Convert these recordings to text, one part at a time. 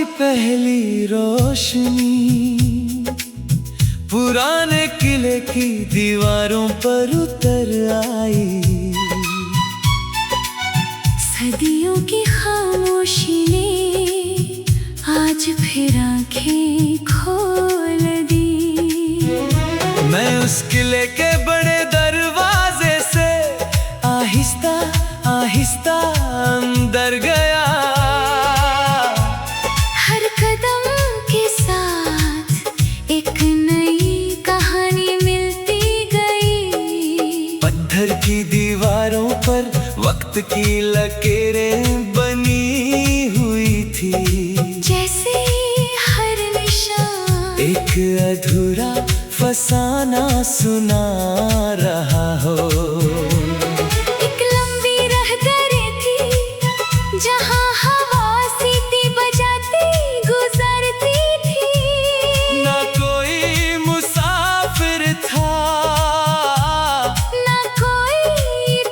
पहली रोशनी पुराने किले की दीवारों पर उतर आई। सदियों की खामोशी ने आज फिर आंखें खोल दी। मैं उस किले के बड़े दरवाजे से आहिस्ता आहिस्ता अंदर गया। हर कदम के साथ एक नई कहानी मिलती गई। पत्थर की दीवारों पर वक्त की लकीरें बनी हुई थी, जैसे हर निशान एक अधूरा फसाना सुना रहा हो। एक लंबी रहदारी थी जहां हवा सीटी बजाती गुजरती थी। ना कोई मुसाफिर था, ना कोई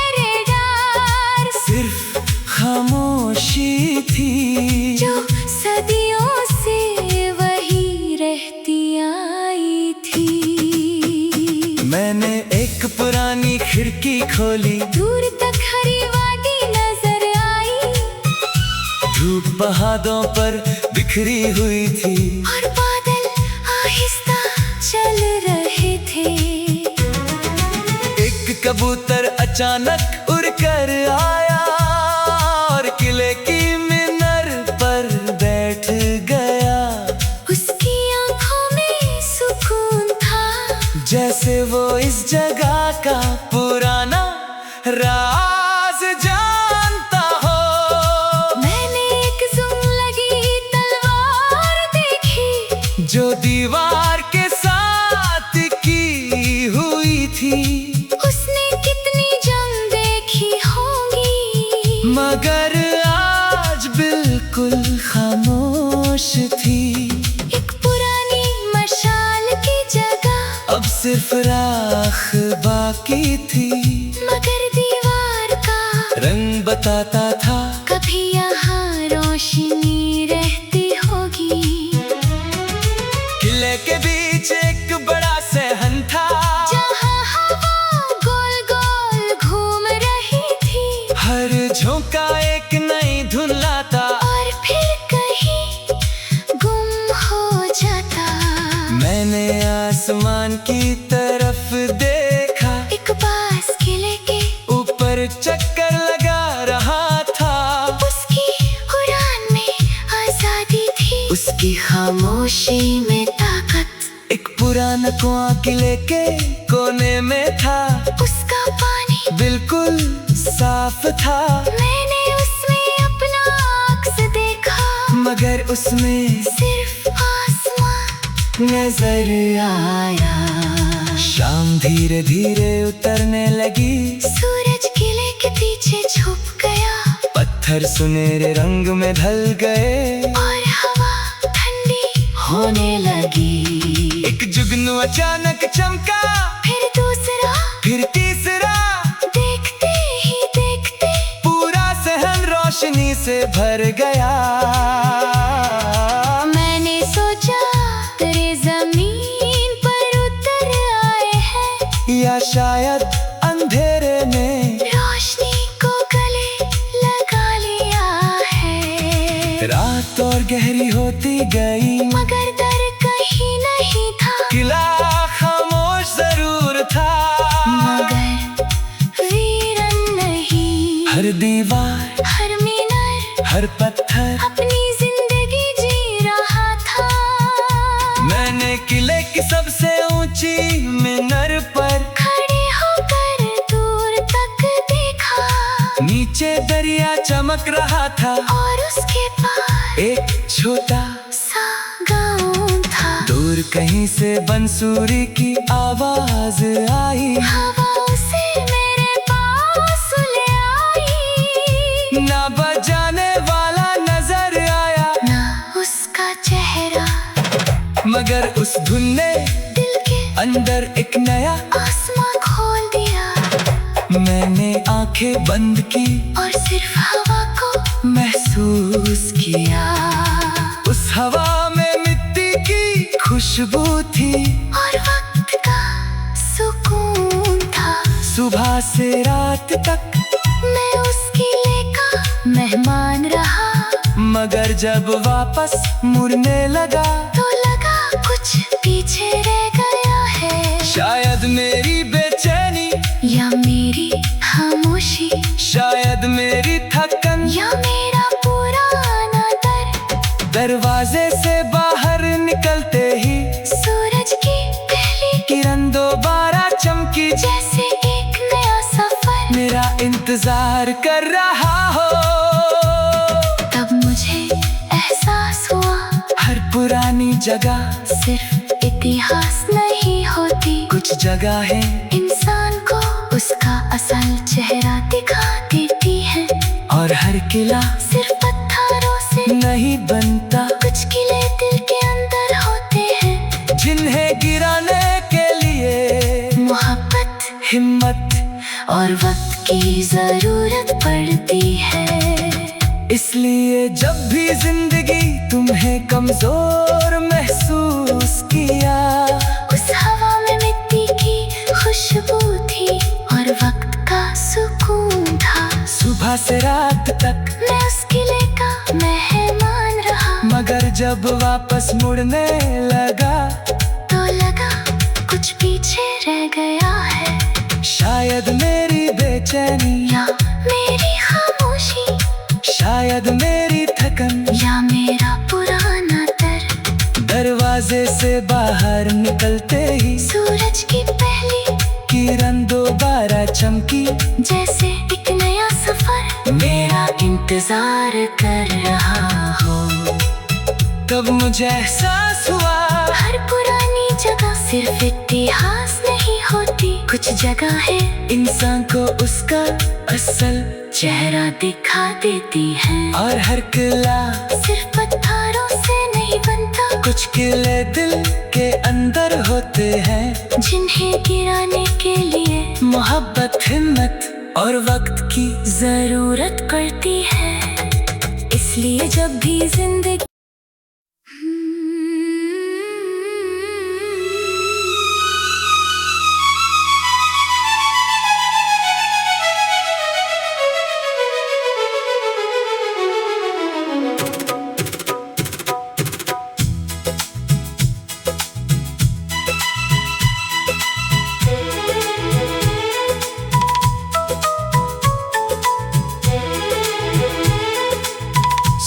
पहरेदार, सिर्फ खामोशी थी जो सदियों से वही रहती आई थी। मैंने एक पुरानी खिड़की खोली, दूर तक हरी वादी नजर आई धूप पहाड़ों पर बिखरी हुई थी। और बादल आहिस्ता चल रहे थे। एक कबूतर अचानक उड़कर आया और किले की मीनार पर बैठ गया। उसकी आंखों में सुकून था, जैसे वो इस जगह का पुराना राज जानता हो। मैंने एक जुम लगी तलवार देखी जो दीवार के साथ की हुई थी, उसने कितनी जंग देखी होंगी, मगर आज बिल्कुल खामोश थी। एक पुरानी मशाल की जगह अब सिर्फ राख बाकी थी, मगर दीवार का रंग बताता था कभी यहाँ रोशनी रहती होगी। किले के बीच एक बड़ा सहन था, जहाँ हवा गोल गोल घूम रही थी हर झोंका एक नई धुन लाता। और फिर कहीं गुम हो जाता। मैंने आसमान की तरफ देखा, एक बास किले के ऊपर चक्कर लगा रहा था। उसकी उड़ान में आजादी थी, उसकी खामोशी में ताकत। एक पुराना कुआं किले के कोने में था, उसका पानी बिल्कुल साफ था। मैंने उसमें अपना अक्स देखा, मगर उसमें सिर्फ आसमान नजर आया। शाम धीरे धीरे उतरने लगी, सूरज किले के पीछे छुप गया। पत्थर सुनहरे रंग में ढल गए और हवा ठंडी होने लगी। एक जुगनू अचानक चमका, फिर दूसरा, फिर तीसरा, देखते ही देखते पूरा सहन रोशनी से भर गया। मैंने सोचा तेरे जमीन पर उतर आए हैं, या शायद अंधेरे ने रोशनी को गले लगा लिया है। रात और गहरी होती गई, मगर डर कहीं नहीं था, किला खामोश जरूर था, मगर वीरन नहीं। हर दीवार, हर मीनार, हर पत्थर अपनी जिंदगी जी रहा था। मैंने किले की सबसे ऊंची मीनार पर खड़े होकर दूर तक देखा, नीचे दरिया चमक रहा था और उसके पास एक छोटा सा गाँव था। दूर कहीं से बंसुरी की आवाज आई, हवा उसे मेरे पास ले आई। ना बजाने वाला नजर आया, ना उसका चेहरा, मगर उस धुन ने दिल के अंदर एक नया आसमां खोल दिया। मैंने आंखें बंद की और सिर्फ हवा को महसूस किया। उस हवा में मिट्टी की खुशबू थी और वक्त का सुकून था। सुबह से रात तक मैं उस किले का मेहमान रहा। मगर जब वापस मुड़ने लगा तो लगा कुछ पीछे रह गया है। शायद मेरी बेचैनी या मेरी खामोशी, शायद मेरी थकन या मेरा पुराना दर्द। दरवाजे से बाहर निकलते ही सूरज की पहली किरण दोबारा चमकी। जैसे एक नया सफर मेरा इंतजार कर रहा हो। तब मुझे एहसास हुआ हर पुरानी जगह सिर्फ इतिहास नहीं होती। कुछ जगहें इंसान को उसका असल चेहरा दिखा देती है। और हर किला सिर्फ पत्थरों से नहीं बनता। कुछ किले दिल के अंदर होते हैं। जिन्हें गिराने के लिए मोहब्बत, हिम्मत और वक्त की जरूरत पड़ती है। इसलिए जब भी जिंदगी तुम्हें कमजोर महसूस किया, उस हवा में मिट्टी की खुशबू थी और वक्त का सुकून था। सुबह से रात तक मैं उस किले का मेहमान रहा। मगर जब वापस मुड़ने लगा तो लगा कुछ पीछे रह गया है। शायद मेरी बेचैनी या मेरी खामोशी, शायद मेरी थकन या मेरा पुराना दर्द। दरवाजे से बाहर निकलते ही सूरज की पहली किरण दोबारा चमकी। जैसे एक नया सफर मेरा इंतजार कर रहा हो। तब मुझे एहसास हुआ हर पुरानी जगह सिर्फ इतिहास नहीं होती। कुछ जगह है इंसान को उसका असल चेहरा दिखा देती है। और हर किला सिर्फ पत्थरों से नहीं बनता। कुछ किले दिल के अंदर होते हैं। जिन्हें गिराने के लिए मोहब्बत, हिम्मत और वक्त की जरूरत पड़ती है। इसलिए जब भी जिंदगी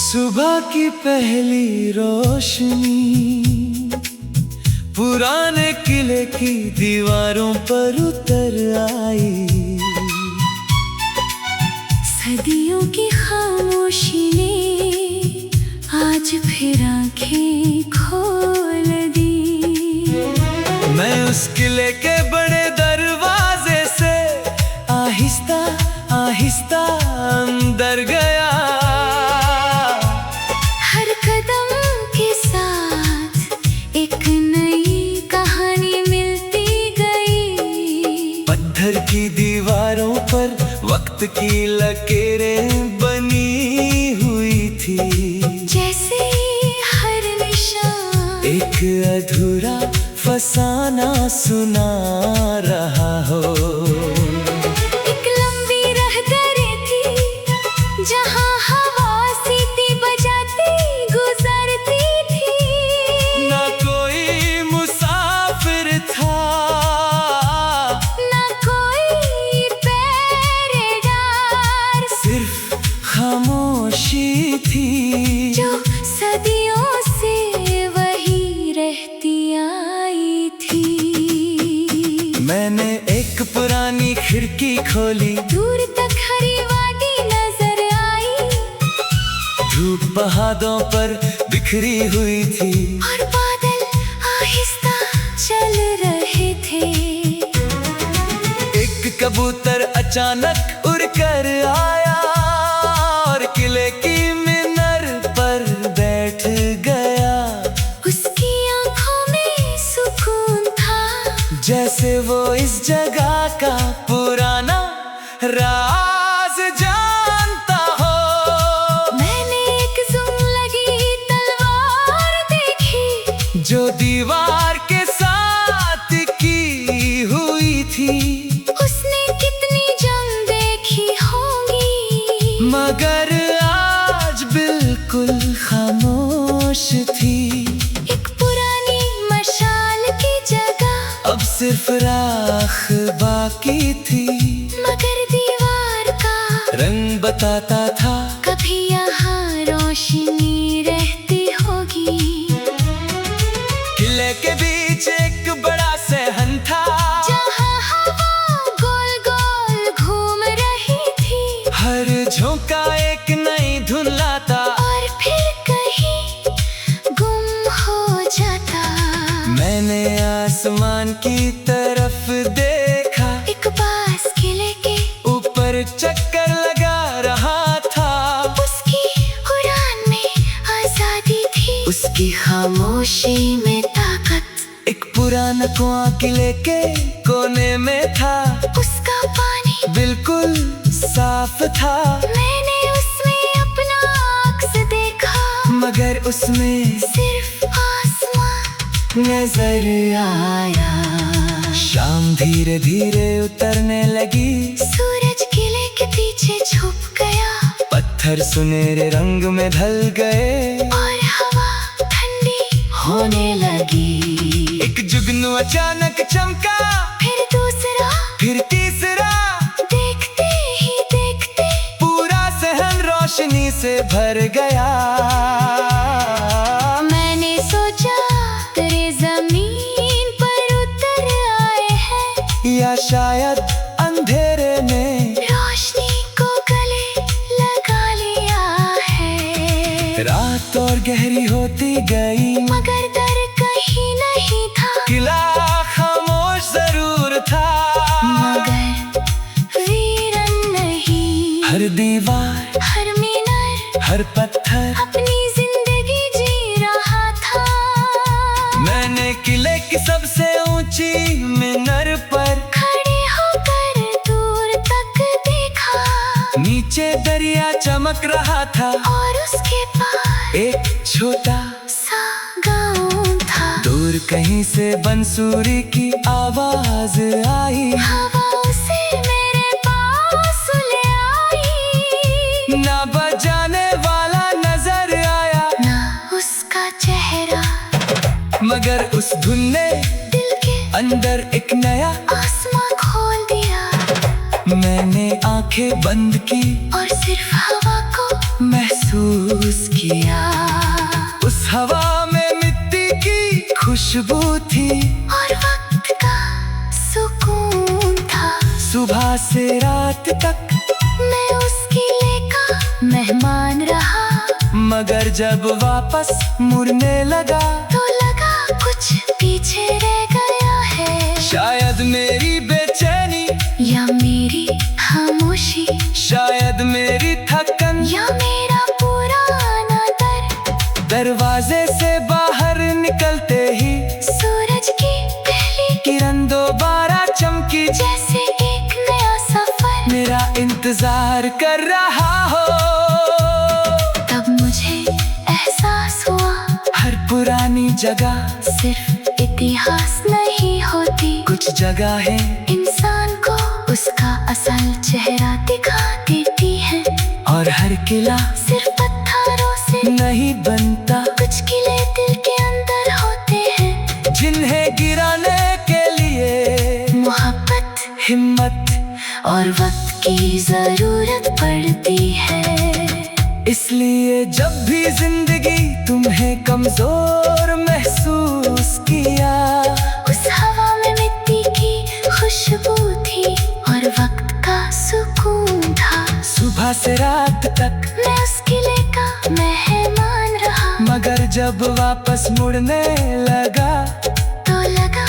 सुबह की पहली रोशनी पुराने किले की दीवारों पर उतर आई। सदियों की खामोशी ने आज फिर आंखें खोल दी। मैं उस किले के बड़े दरवाजे से आहिस्ता आहिस्ता अंदर गया। हर कदम के साथ एक नई कहानी मिलती गई। पत्थर की दीवारों पर वक्त की लकीरें बनी हुई थी। जैसे हर निशान एक अधूरा फसाना सुना रहा हो। एक लंबी रहदारी थी जहां हवा सीटी बजाती गुजरती थी। ना कोई मुसाफिर था, ना कोई पहरेदार, सिर्फ खामोशी थी जो सदियों से वही रहती आई थी। मैंने एक पुरानी खिड़की खोली। दूर तक हरी वादी नजर आई। धूप पहाड़ों पर बिखरी हुई थी और बादल आहिस्ता चल रहे थे। एक कबूतर अचानक उड़कर आया और किले की मीनार पर बैठ गया। उसकी आंखों में सुकून था। जैसे वो इस जगह का पुराना राज जानता हो। जो दीवार के साथ की हुई थी। उसने कितनी जंग देखी होगी, मगर आज बिल्कुल खामोश थी। एक पुरानी मशाल की जगह अब सिर्फ राख बाकी थी। मगर दीवार का रंग बताता था कभी यहाँ रोशनी रहती होगी। किले के बीच एक बड़ा सहन था, जहाँ हवा गोल गोल घूम रही थी। हर झोंका एक नई धुन लाता और फिर कहीं गुम हो जाता। मैंने आसमान की तरफ देखा, एक बास किले के ऊपर चक्कर लगा रहा था। उसकी उड़ान में आजादी थी, उसकी खामोशी में ताकत। एक पुराना कुआं किले के कोने में था, उसका पानी बिल्कुल साफ था। मैंने उसमें अपना अक्स देखा, मगर उसमें सिर्फ आसमान नजर आया। शाम धीरे धीरे उतरने लगी, सूरज किले के पीछे छुप गया। पत्थर सुनहरे रंग में ढल गए और हवा ठंडी होने लगी। एक जुगनू अचानक चमका, फिर दूसरा, फिर तीसरा। देखते ही देखते पूरा सहन रोशनी से भर गया। मैंने सोचा तेरे जमीन पर उतर आए हैं, या शायद अंधेरे में रोशनी को गले लगा लिया है। रात और गहरी होती गई, मगर डर कहीं नहीं था। किला खामोश जरूर था, मगर वीरन नहीं। हर दीवार, हर मीनार, हर पत्थर अपनी जिंदगी जी रहा था। मैंने किले की सबसे ऊंची मीनार पर खड़े होकर दूर तक देखा, नीचे दरिया चमक रहा था। और उसके पास एक छोटा सा गाँव था। दूर कहीं से बंसुरी की आवाज आई, हवा उसे मेरे पास ले आई। ना बजाने वाला नजर आया, ना उसका चेहरा, मगर उस धुन ने दिल के अंदर एक नया। आसमां खोल दिया। मैंने आंखें बंद की और सिर्फ हवा को महसूस किया। उस हवा में मिट्टी की खुशबू थी, और वक्त का सुकून था। सुबह से रात तक मैं उस किले का मेहमान रहा, मगर जब वापस मुड़ने लगा तो लगा कुछ पीछे रह गया है। शायद मेरी बेचैनी, या मेरी खामोशी, शायद मेरी थकन, या मेरा पुराना दर्द। दरवाजे से बाहर निकलते ही सूरज की पहली किरण दोबारा चमकी, जैसे एक नया सफर मेरा इंतजार कर रहा हो। तब मुझे एहसास हुआ, हर पुरानी जगह सिर्फ इतिहास नहीं होती। कुछ जगहें इंसान को उसका असल चेहरा दिखा देती है। और हर किला सिर्फ पत्थरों से नहीं बनता, कुछ किले दिल के अंदर होते हैं। जिन्हें गिराने के लिए मोहब्बत, हिम्मत और वक्त की जरूरत पड़ती है। इसलिए जब भी जिंदगी तुम्हें कमजोर महसूस किया, उस हवा में मिट्टी की खुशबू थी, और वक्त का सुकून था। सुबह से रात तक मैं उस किले का मेहमान रहा, मगर जब वापस मुड़ने लगा तो लगा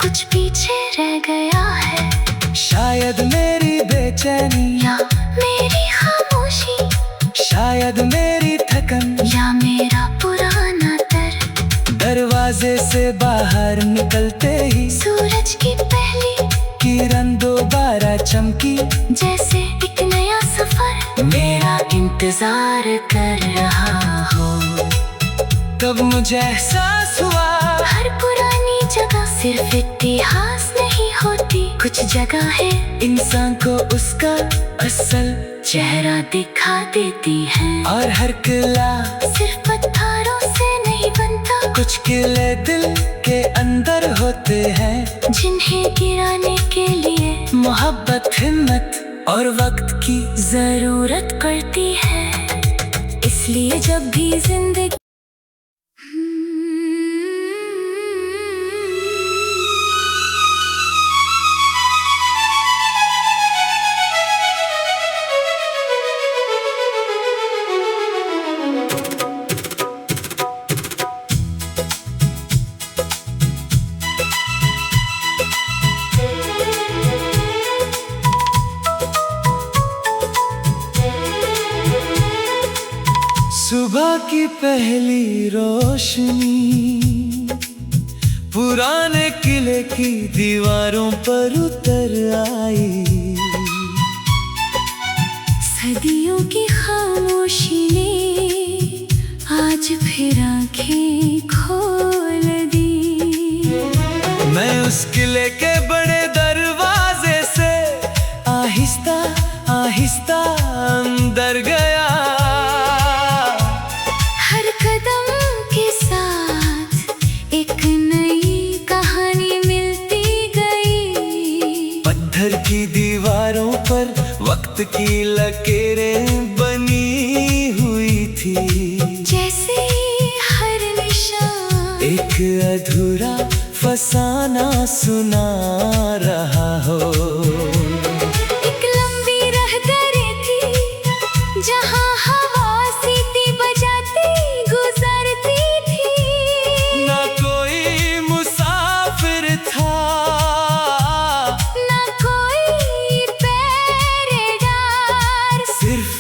कुछ पीछे रह गया है। शायद मेरी बेचैनी, या मेरी खामोशी, शायद मेरी थकन, या मेरा पुराना दर्द। दरवाजे से बाहर निकलते ही सूरज की पहली किरण दोबारा चमकी, जैसे एक नया सफर मेरा इंतजार कर रहा हो। तब मुझे एहसास हुआ सिर्फ इतिहास नहीं होती, कुछ जगह है इंसान को उसका असल चेहरा दिखा देती है। और हर किला सिर्फ पत्थरों से नहीं बनता, कुछ किले दिल के अंदर होते हैं, जिन्हें गिराने के लिए मोहब्बत, हिम्मत और वक्त की जरूरत पड़ती है। इसलिए जब भी जिंदगी सुबह की पहली रोशनी पुराने किले की दीवारों पर उतर आई। सदियों की खामोशी ने आज फिर आंखें खोल दी। मैं उस किले के बड़े दरवाजे से आहिस्ता आहिस्ता अंदर गया। हर कदम के साथ एक नई कहानी मिलती गई। पत्थर की दीवारों पर वक्त की लकीरें बनी हुई थी, जैसे हर निशान एक अधूरा फसाना सुना रहा हो। एक लंबी रहदारी थी जहां हवा सीटी बजाती गुजरती थी। ना कोई मुसाफिर था, ना कोई पहरेदार, सिर्फ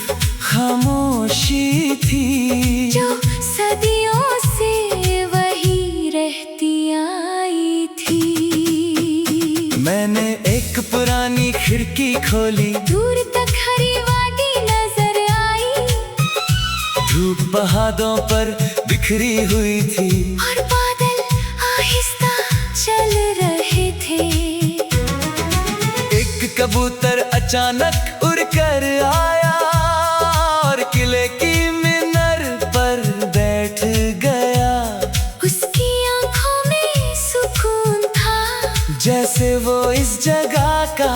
खामोशी थी जो सदियों से वही रहती आई थी। मैंने एक पुरानी खिड़की खोली, दूर तक हरी वादी नजर आई, धूप पहाड़ों पर बिखरी हुई थी, और बादल आहिस्ता चल रहे थे। एक कबूतर अचानक उड़कर आया और किले की मीनार पर बैठ गया। उसकी आंखों में सुकून था, जैसे वो इस जगह का